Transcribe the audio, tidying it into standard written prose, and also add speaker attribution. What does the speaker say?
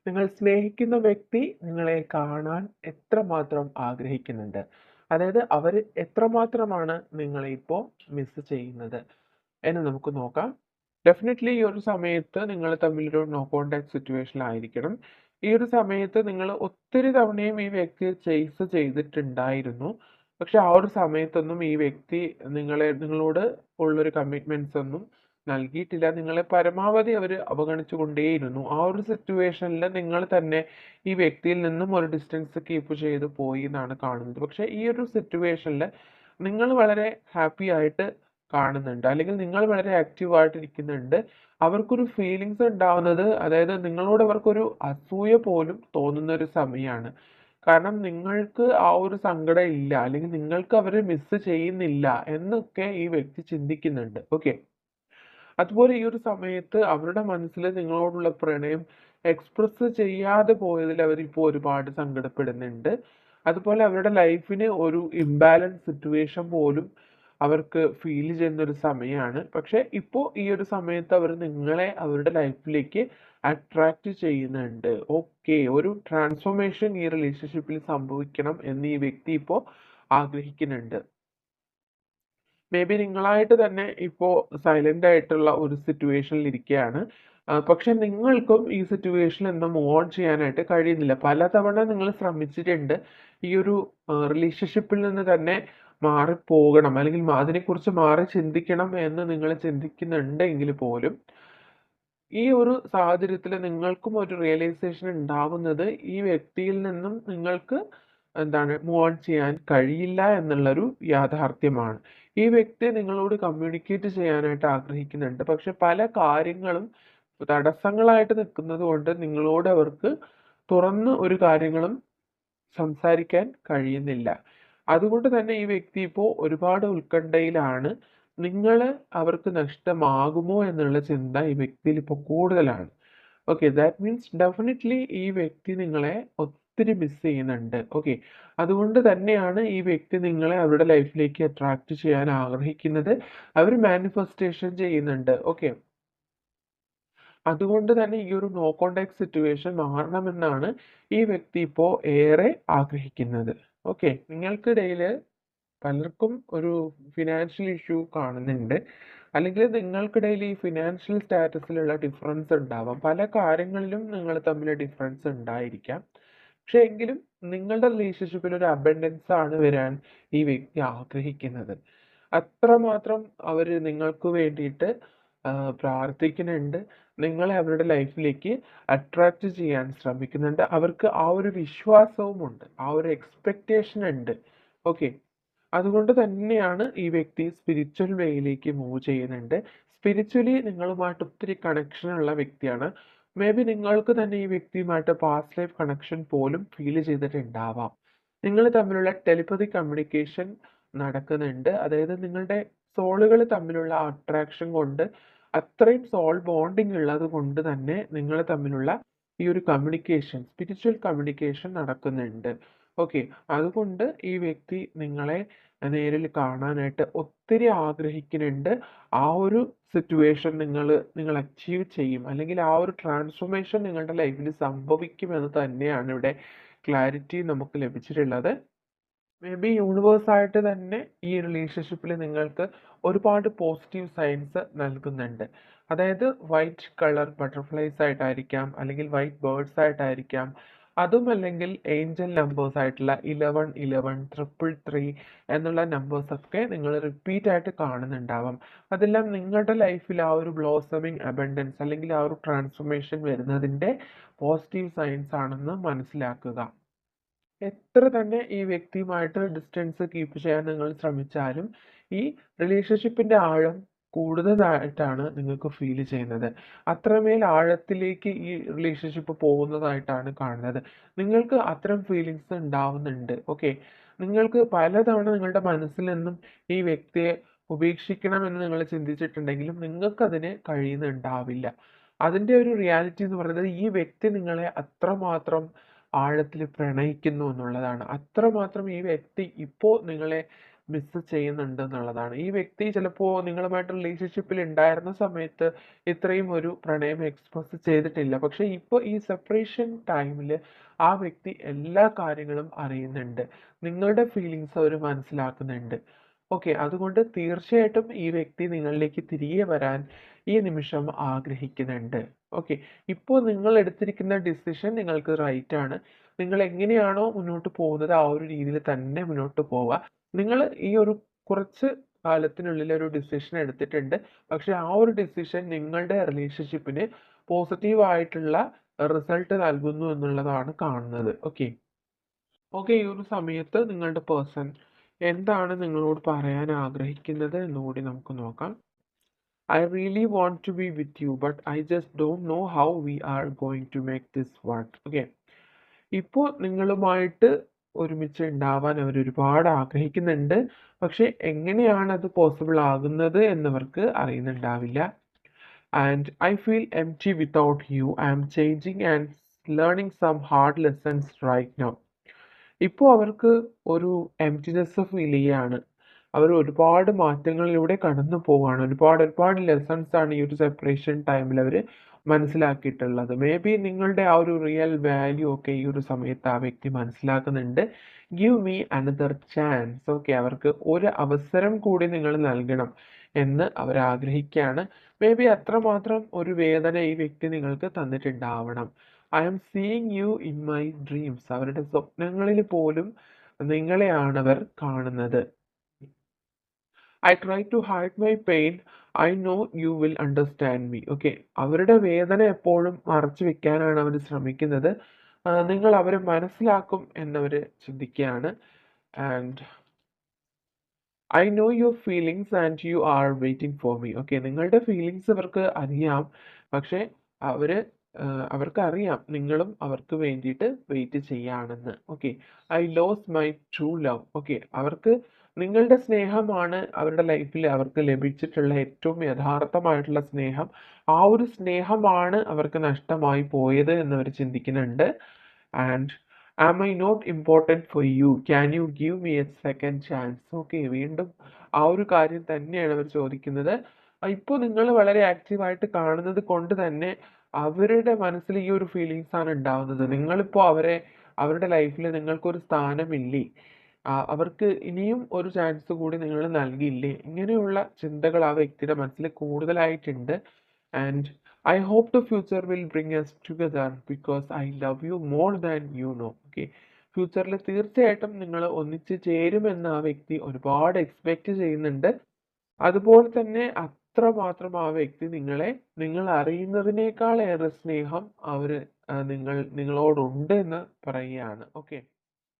Speaker 1: നിങ്ങൾ സ്നേഹിക്കുന്ന വ്യക്തി നിങ്ങളെ കാണാൻ എത്രമാത്രം ആഗ്രഹിക്കുന്നുണ്ട്? അതായത് അവര് എത്രമാത്രമാണ് നിങ്ങളെ ഇപ്പോൾ മിസ് ചെയ്യുന്നത് എന്ന് നമുക്ക് നോക്കാം. ഡെഫിനിറ്റ്ലി ഈ ഒരു സമയത്ത് നിങ്ങൾ തമ്മിലൊരു നോ കോൺടാക്ട് സിറ്റുവേഷനിലായിരിക്കണം. ഈ ഒരു സമയത്ത് നിങ്ങൾ ഒത്തിരി തവണയും ഈ വ്യക്തിയെ ചേസ് ചെയ്തിട്ടുണ്ടായിരുന്നു. പക്ഷെ ആ ഒരു സമയത്തൊന്നും ഈ വ്യക്തി നിങ്ങളോട് ഉള്ളൊരു കമ്മിറ്റ്മെന്റ്സ് ഒന്നും നൽകിയിട്ടില്ല. നിങ്ങളെ പരമാവധി അവര് അവഗണിച്ചുകൊണ്ടേയിരുന്നു. ആ ഒരു സിറ്റുവേഷനിൽ നിങ്ങൾ തന്നെ ഈ വ്യക്തിയിൽ നിന്നും ഒരു ഡിസ്റ്റൻസ് കീപ്പ് ചെയ്ത് പോയി എന്നാണ് കാണുന്നത്. പക്ഷെ ഈ ഒരു സിറ്റുവേഷനിൽ നിങ്ങൾ വളരെ ഹാപ്പി ആയിട്ട് കാണുന്നുണ്ട്. അല്ലെങ്കിൽ നിങ്ങൾ വളരെ ആക്റ്റീവ് ആയിട്ട് ഇരിക്കുന്നുണ്ട്. അവർക്കൊരു ഫീലിങ്സ് ഉണ്ടാവുന്നത്, അതായത് നിങ്ങളോട് അവർക്കൊരു അസൂയ പോലും തോന്നുന്ന ഒരു സമയമാണ്. കാരണം നിങ്ങൾക്ക് ആ ഒരു സങ്കടം ഇല്ല, അല്ലെങ്കിൽ നിങ്ങൾക്ക് അവരെ മിസ് ചെയ്യുന്നില്ല എന്നൊക്കെ ഈ വ്യക്തി ചിന്തിക്കുന്നുണ്ട്. ഓക്കെ. അതുപോലെ ഈ ഒരു സമയത്ത് അവരുടെ മനസ്സിൽ നിങ്ങളോടുള്ള പ്രണയം എക്സ്പ്രസ് ചെയ്യാതെ പോയതിൽ അവരിപ്പോൾ ഒരുപാട് സങ്കടപ്പെടുന്നുണ്ട്. അതുപോലെ അവരുടെ ലൈഫിന് ഒരു ഇംബാലൻസ് സിറ്റുവേഷൻ പോലും അവർക്ക് ഫീൽ ചെയ്യുന്ന ഒരു സമയമാണ്. പക്ഷെ ഇപ്പോൾ ഈ ഒരു സമയത്ത് അവർ നിങ്ങളെ അവരുടെ ലൈഫിലേക്ക് അട്രാക്റ്റ് ചെയ്യുന്നുണ്ട്. ഓക്കെ, ഒരു ട്രാൻസ്ഫോർമേഷൻ ഈ റിലേഷൻഷിപ്പിൽ സംഭവിക്കണം എന്ന് ഈ വ്യക്തി ഇപ്പോൾ ആഗ്രഹിക്കുന്നുണ്ട്. മേ ബി നിങ്ങളായിട്ട് തന്നെ ഇപ്പോൾ സൈലന്റ് ആയിട്ടുള്ള ഒരു സിറ്റുവേഷനിൽ ഇരിക്കുകയാണ്. പക്ഷെ നിങ്ങൾക്കും ഈ സിറ്റുവേഷനിൽ നിന്ന് മൂവ് ഓൺ ചെയ്യാനായിട്ട് കഴിയുന്നില്ല. പലതവണ നിങ്ങൾ ശ്രമിച്ചിട്ടുണ്ട് ഈ ഒരു റിലേഷൻഷിപ്പിൽ നിന്ന് തന്നെ മാറിപ്പോകണം, അല്ലെങ്കിൽ അതിനെക്കുറിച്ച് മാറി ചിന്തിക്കണം എന്ന് നിങ്ങൾ ചിന്തിക്കുന്നുണ്ടെങ്കിൽ പോലും ഈ ഒരു സാഹചര്യത്തിൽ നിങ്ങൾക്കും ഒരു റിയലൈസേഷൻ ഉണ്ടാവുന്നത് ഈ വ്യക്തിയിൽ നിന്നും നിങ്ങൾക്ക് മൂവ് ഓൺ ചെയ്യാൻ കഴിയില്ല എന്നുള്ളൊരു യാഥാർത്ഥ്യമാണ്. ഈ വ്യക്തി നിങ്ങളോട് കമ്മ്യൂണിക്കേറ്റ് ചെയ്യാനായിട്ട് ആഗ്രഹിക്കുന്നുണ്ട്. പക്ഷെ പല കാര്യങ്ങളും തടസ്സങ്ങളായിട്ട് നിൽക്കുന്നത് കൊണ്ട് നിങ്ങളോട് അവർക്ക് തുറന്ന് ഒരു കാര്യങ്ങളും സംസാരിക്കാൻ കഴിയുന്നില്ല. അതുകൊണ്ട് തന്നെ ഈ വ്യക്തി ഇപ്പോൾ ഒരുപാട് ഉത്കണ്ഠയിലാണ്. നിങ്ങള് അവർക്ക് നഷ്ടമാകുമോ എന്നുള്ള ചിന്ത ഈ വ്യക്തിയിൽ ഇപ്പോൾ കൂടുതലാണ്. ഓക്കെ, ദാറ്റ് മീൻസ് ഡെഫിനിറ്റ്ലി ഈ വ്യക്തി നിങ്ങളെ ഒത്തിരി മിസ് ചെയ്യുന്നുണ്ട്. ഓക്കെ, അതുകൊണ്ട് തന്നെയാണ് ഈ വ്യക്തി നിങ്ങളെ അവരുടെ ലൈഫിലേക്ക് അട്രാക്റ്റ് ചെയ്യാൻ ആഗ്രഹിക്കുന്നത്. അവർ മാനിഫെസ്റ്റേഷൻ ചെയ്യുന്നുണ്ട്. ഓക്കെ, അതുകൊണ്ട് തന്നെ ഈ ഒരു നോ കോൺടാക്ട് സിറ്റുവേഷൻ മാറണമെന്നാണ് ഈ വ്യക്തി ഇപ്പോൾ ഏറെ ആഗ്രഹിക്കുന്നത്. ഓക്കെ, നിങ്ങൾക്കിടയിൽ പലർക്കും ഒരു ഫിനാൻഷ്യൽ ഇഷ്യൂ കാണുന്നുണ്ട്. അല്ലെങ്കിൽ നിങ്ങൾക്കിടയിൽ ഈ ഫിനാൻഷ്യൽ സ്റ്റാറ്റസിലുള്ള ഡിഫറൻസ് ഉണ്ടാവാം. പല കാര്യങ്ങളിലും നിങ്ങൾ തമ്മിൽ ഡിഫറൻസ് ഉണ്ടായിരിക്കാം. പക്ഷെ എങ്കിലും നിങ്ങളുടെ റിലേഷൻഷിപ്പിൽ ഒരു അബൻഡൻസ് ആണ് വരാൻ ഈ വ്യക്തി ആഗ്രഹിക്കുന്നത്. അത്രമാത്രം അവർ നിങ്ങൾക്ക് വേണ്ടിയിട്ട് പ്രാർത്ഥിക്കുന്നുണ്ട്. നിങ്ങളെ അവരുടെ ലൈഫിലേക്ക് അട്രാക്റ്റ് ചെയ്യാൻ ശ്രമിക്കുന്നുണ്ട്. അവർക്ക് ആ ഒരു വിശ്വാസവുമുണ്ട്, ആ ഒരു എക്സ്പെക്റ്റേഷൻ ഉണ്ട്. ഓക്കെ, അതുകൊണ്ട് തന്നെയാണ് ഈ വ്യക്തി സ്പിരിച്വൽ വേയിലേക്ക് മൂവ് ചെയ്യുന്നുണ്ട്. സ്പിരിച്വലി നിങ്ങളുമായിട്ട് ഒത്തിരി കണക്ഷൻ ഉള്ള വ്യക്തിയാണ്. മേ ബി നിങ്ങൾക്ക് തന്നെ ഈ വ്യക്തിയുമായിട്ട് പാസ്റ്റ് ലൈഫ് കണക്ഷൻ പോലും ഫീൽ ചെയ്തിട്ടുണ്ടാവാം. നിങ്ങൾ തമ്മിലുള്ള ടെലിപ്പതി കമ്മ്യൂണിക്കേഷൻ നടക്കുന്നുണ്ട്. അതായത് നിങ്ങളുടെ സോളുകൾ തമ്മിലുള്ള അട്രാക്ഷൻ കൊണ്ട്, അത്രയും സോൾ ബോണ്ടിങ് ഉള്ളത് കൊണ്ട് തന്നെ നിങ്ങൾ തമ്മിലുള്ള ഈ ഒരു കമ്മ്യൂണിക്കേഷൻ, സ്പിരിച്വൽ കമ്മ്യൂണിക്കേഷൻ നടക്കുന്നുണ്ട്. ഓക്കെ, അതുകൊണ്ട് ഈ വ്യക്തി നിങ്ങളെ നേരിൽ കാണാനായിട്ട് ഒത്തിരി ആഗ്രഹിക്കുന്നുണ്ട്. ആ ഒരു സിറ്റുവേഷൻ നിങ്ങൾ അച്ചീവ് ചെയ്യും, അല്ലെങ്കിൽ ആ ഒരു ട്രാൻസ്ഫോർമേഷൻ നിങ്ങളുടെ ലൈഫിൽ സംഭവിക്കുമെന്ന് തന്നെയാണ് ഇവിടെ ക്ലാരിറ്റി നമുക്ക് ലഭിച്ചിട്ടുള്ളത്. മേ ബി യൂണിവേഴ്സായിട്ട് തന്നെ ഈ റിലേഷൻഷിപ്പിൽ നിങ്ങൾക്ക് ഒരുപാട് പോസിറ്റീവ് സൈൻസ് നൽകുന്നുണ്ട്. അതായത് വൈറ്റ് കളർ ബട്ടർഫ്ലൈസ് ആയിട്ടായിരിക്കാം, അല്ലെങ്കിൽ വൈറ്റ് ബേർഡ്സ് ആയിട്ടായിരിക്കാം. അതുമല്ലെങ്കിൽ ഏഞ്ചൽ നമ്പേഴ്സ് ആയിട്ടുള്ള 11 11 333 എന്നുള്ള നമ്പേഴ്സൊക്കെ നിങ്ങൾ റിപ്പീറ്റ് ആയിട്ട് കാണുന്നുണ്ടാവാം. അതെല്ലാം നിങ്ങളുടെ ലൈഫിൽ ആ ഒരു ബ്ലോസമിങ് അബൻഡൻസ്, അല്ലെങ്കിൽ ആ ഒരു ട്രാൻസ്ഫോർമേഷൻ വരുന്നതിൻ്റെ പോസിറ്റീവ് സൈൻസ് ആണെന്ന് മനസ്സിലാക്കുക. എത്ര തന്നെ ഈ വ്യക്തിയുമായിട്ട് ഡിസ്റ്റൻസ് കീപ്പ് ചെയ്യാൻ നിങ്ങൾ ശ്രമിച്ചാലും ഈ റിലേഷൻഷിപ്പിന്റെ ആഴം കൂടുതലായിട്ടാണ് നിങ്ങൾക്ക് ഫീൽ ചെയ്യുന്നത്. അത്രമേൽ ആഴത്തിലേക്ക് ഈ റിലേഷൻഷിപ്പ് പോകുന്നതായിട്ടാണ് കാണുന്നത്. നിങ്ങൾക്ക് അത്തരം ഫീലിങ്സ് ഉണ്ടാവുന്നുണ്ട്. ഓക്കെ, നിങ്ങൾക്ക് പലതവണ നിങ്ങളുടെ മനസ്സിൽ നിന്നും ഈ വ്യക്തിയെ ഉപേക്ഷിക്കണമെന്ന് നിങ്ങൾ ചിന്തിച്ചിട്ടുണ്ടെങ്കിലും നിങ്ങൾക്കതിന് കഴിയുന്നുണ്ടാവില്ല. അതിൻ്റെ ഒരു റിയാലിറ്റി എന്ന് പറയുന്നത് ഈ വ്യക്തി നിങ്ങളെ അത്രമാത്രം ആഴത്തിൽ പ്രണയിക്കുന്നു എന്നുള്ളതാണ്. അത്രമാത്രം ഈ വ്യക്തി ഇപ്പോൾ നിങ്ങളെ മിസ് ചെയ്യുന്നുണ്ട് എന്നുള്ളതാണ്. ഈ വ്യക്തി ചിലപ്പോൾ നിങ്ങളുമായിട്ട് റിലേഷൻഷിപ്പിൽ ഉണ്ടായിരുന്ന സമയത്ത് ഇത്രയും ഒരു പ്രണയം എക്സ്പ്രസ് ചെയ്തിട്ടില്ല. പക്ഷേ ഇപ്പോൾ ഈ സെപ്പറേഷൻ ടൈമിൽ ആ വ്യക്തി എല്ലാ കാര്യങ്ങളും അറിയുന്നുണ്ട്. നിങ്ങളുടെ ഫീലിങ്സ് അവർ മനസ്സിലാക്കുന്നുണ്ട്. ഓക്കെ. അതുകൊണ്ട് തീർച്ചയായിട്ടും ഈ വ്യക്തി നിങ്ങളിലേക്ക് തിരികെ വരാൻ ഈ നിമിഷം ആഗ്രഹിക്കുന്നുണ്ട്. ഓക്കെ. ഇപ്പോൾ നിങ്ങൾ എടുത്തിരിക്കുന്ന ഡിസിഷൻ നിങ്ങൾക്ക് റൈറ്റ് ആണ്. നിങ്ങൾ എങ്ങനെയാണോ മുന്നോട്ട് പോകുന്നത് ആ ഒരു രീതിയിൽ തന്നെ മുന്നോട്ട് പോവുക. നിങ്ങൾ ഈ ഒരു കുറച്ച് കാലത്തിനുള്ളിൽ ഒരു ഡിസിഷൻ എടുത്തിട്ടുണ്ട്. പക്ഷേ ആ ഒരു ഡിസിഷൻ നിങ്ങളുടെ റിലേഷൻഷിപ്പിന് പോസിറ്റീവ് ആയിട്ടുള്ള റിസൾട്ട് നൽകുന്നു എന്നുള്ളതാണ് കാണുന്നത്. ഓക്കെ. ഓക്കെ. ഈ ഒരു സമയത്ത് നിങ്ങളുടെ പേഴ്സൺ എന്താണ് നിങ്ങളോട് പറയാൻ ആഗ്രഹിക്കുന്നത് എന്നുകൂടി നമുക്ക് നോക്കാം. I really want to be with you, but I just don't know how we are going to make this work. Okay. ഇപ്പോൾ നിങ്ങളുമായിട്ട് ഒരുമിച്ച് ഉണ്ടാവാൻ അവർ ഒരുപാട് ആഗ്രഹിക്കുന്നുണ്ട്. പക്ഷേ എങ്ങനെയാണ് അത് പോസിബിൾ ആകുന്നത് എന്നവർക്ക് അറിയുന്നുണ്ടാവില്ല. And I feel empty without you. I am changing and learning some hard lessons right now. ഇപ്പോൾ അവർക്ക് ഒരു എംപ്റ്റിനെസ് ഫീൽ ചെയ്യാണ്. അവർ ഒരുപാട് മാറ്റങ്ങളിലൂടെ കടന്നു പോവാണ്. ഒരുപാട് ലെസൺസ് ആണ് ഈ ഒരു സെപ്പറേഷൻ ടൈമിൽ അവർ മനസ്സിലാക്കിയിട്ടുള്ളത്. മേ ബി നിങ്ങളുടെ ആ ഒരു റിയൽ വാല്യൂ ഒക്കെ ഈ ഒരു സമയത്ത് ആ വ്യക്തി മനസ്സിലാക്കുന്നുണ്ട്. Give me another chance. Okay. അവർക്ക് ഒരു അവസരം കൂടി നിങ്ങൾ നൽകണം എന്ന് അവർ ആഗ്രഹിക്കുകയാണ്. മേ ബി അത്രമാത്രം ഒരു വേദന ഈ വ്യക്തി നിങ്ങൾക്ക് തന്നിട്ടുണ്ടാവണം. I am seeing you in my dreams. അവരുടെ സ്വപ്നങ്ങളിൽ പോലും നിങ്ങളെയാണ് അവർ കാണുന്നത്. I try to hide my pain. I know you will understand me. Okay. അവരുടെ വേദന എപ്പോഴും മറച്ചു വെക്കാനാണ് അവർ ശ്രമിക്കുന്നത്. നിങ്ങൾ അവരെ മനസ്സിലാക്കും എന്നവർ ചിന്തിക്കുകയാണ്. And I know your feelings and you are waiting for me. Okay. നിങ്ങളുടെ ഫീലിങ്സ് അവർക്ക് അറിയാം. പക്ഷേ അവര് അവർക്കറിയാം നിങ്ങളും അവർക്ക് വേണ്ടിയിട്ട് വെയിറ്റ് ചെയ്യാണെന്ന്. Okay. I lose my true love. Okay. അവർക്ക് നിങ്ങളുടെ സ്നേഹമാണ് അവരുടെ ലൈഫിൽ അവർക്ക് ലഭിച്ചിട്ടുള്ള ഏറ്റവും യഥാർത്ഥമായിട്ടുള്ള സ്നേഹം. ആ ഒരു സ്നേഹമാണ് അവർക്ക് നഷ്ടമായി പോയത് എന്നവർ ചിന്തിക്കുന്നുണ്ട്. And am I not important for you? Can you give me a second chance? Okay. വീണ്ടും ആ ഒരു കാര്യം തന്നെയാണ് അവർ ചോദിക്കുന്നത്. ഇപ്പോൾ നിങ്ങൾ വളരെ ആക്റ്റീവായിട്ട് കാണുന്നത് കൊണ്ട് തന്നെ അവരുടെ മനസ്സിൽ ഈ ഒരു ഫീലിങ്സ് ആണ് ഉണ്ടാവുന്നത്. നിങ്ങളിപ്പോൾ അവരുടെ ലൈഫിൽ നിങ്ങൾക്കൊരു സ്ഥാനമില്ലേ? അവർക്ക് ഇനിയും ഒരു ചാൻസ് കൂടി നിങ്ങൾ നൽകിയില്ലേ? ഇങ്ങനെയുള്ള ചിന്തകൾ ആ വ്യക്തിയുടെ മനസ്സിൽ കൂടുതലായിട്ടുണ്ട്. And I hope the future will bring us together because I love you more than you know. Okay. ഫ്യൂച്ചറിൽ തീർച്ചയായിട്ടും നിങ്ങൾ ഒന്നിച്ച് ചേരുമെന്ന് ആ വ്യക്തി ഒരുപാട് എക്സ്പെക്റ്റ് ചെയ്യുന്നുണ്ട്. അതുപോലെ തന്നെ അത്രമാത്രം ആ വ്യക്തി നിങ്ങൾ അറിയുന്നതിനേക്കാൾ ഏറെ സ്നേഹം നിങ്ങളോടുണ്ട് എന്ന് പറയുകയാണ്. ഓക്കെ.